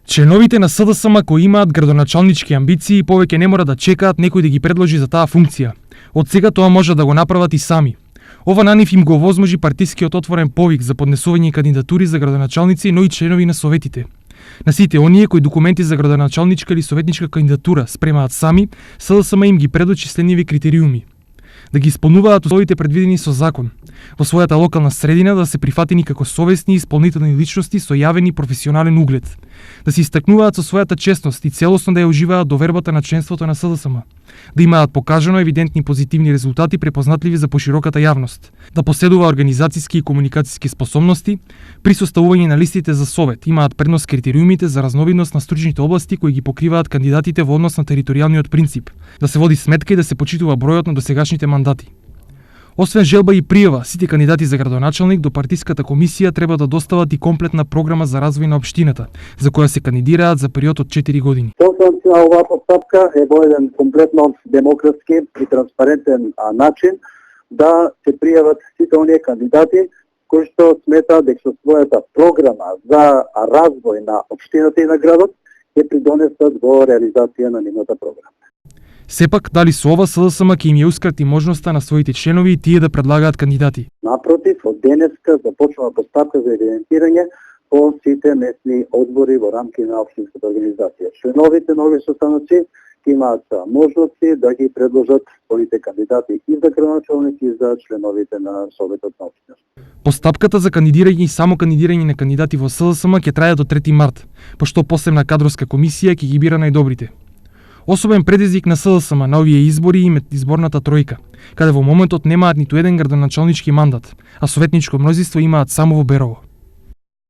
Членовите на СДСМ кои имаат градоначалнички амбиции повеќе не мора да чекаат некој да ги предложи за таа функција. Од сега тоа може да го направат и сами. Ова на нив им го возможи партискиот отворен повик за поднесување кандидатури за градоначалници, но и членови на советите. На сите оние кои документи за градоначалничка или советничка кандидатура спремаат сами, СДСМ им ги предочи следниви критериуми: да ги исполнуваат условите предвидени со закон, во својата локална средина да се прифатени како совесни и исполнителни личности со јавен и професионален углед, да се истакнуваат со својата честност и целосно да ја уживаат довербата на членството на СДСМ, да имаат покажано евидентни позитивни резултати препознатливи за пошироката јавност, да поседува организацијски и комуникацијски способности, при составување на листите за совет имаат предност критериумите за разновидност на стручните области кои ги покриваат кандидатите во однос на територијалниот принцип, да се води сметка и да се почитува бројот на досегашните мандати. Освен желба и пријава, сите кандидати за градоначалник до партиската комисија треба да достават и комплетна програма за развој на општината, за која се кандидираат за период од 4 години. Целта на оваа постапка е во еден комплетно демократски и транспарентен начин да се пријават сите оние кандидати кои што сметаат дека со својата програма за развој на општината и на градот ќе придонесат во реализација на нивната програма. Сепак, дали со ова СДСМ ќе им ја ускрати можноста на своите членови и тие да предлагаат кандидати? Напротив, од денеска започнува постапка за евидентирање по сите местни одбори во рамки на општинската организација. Членовите нови состаноци имаат можности да ги предложат своите кандидати и за градоначалници и за членовите на Советот на општината. Постапката за кандидирање и само кандидирање на кандидати во СДСМ ќе трае до 3 март, пошто посебна кадровска комисија ќе ги бира најдобрите. Особен предизвик на СДСМ на овие избори им е изборната тројка, каде во моментот немаат ниту еден градоначалнички мандат, а советничко мнозинство имаат само во Берово.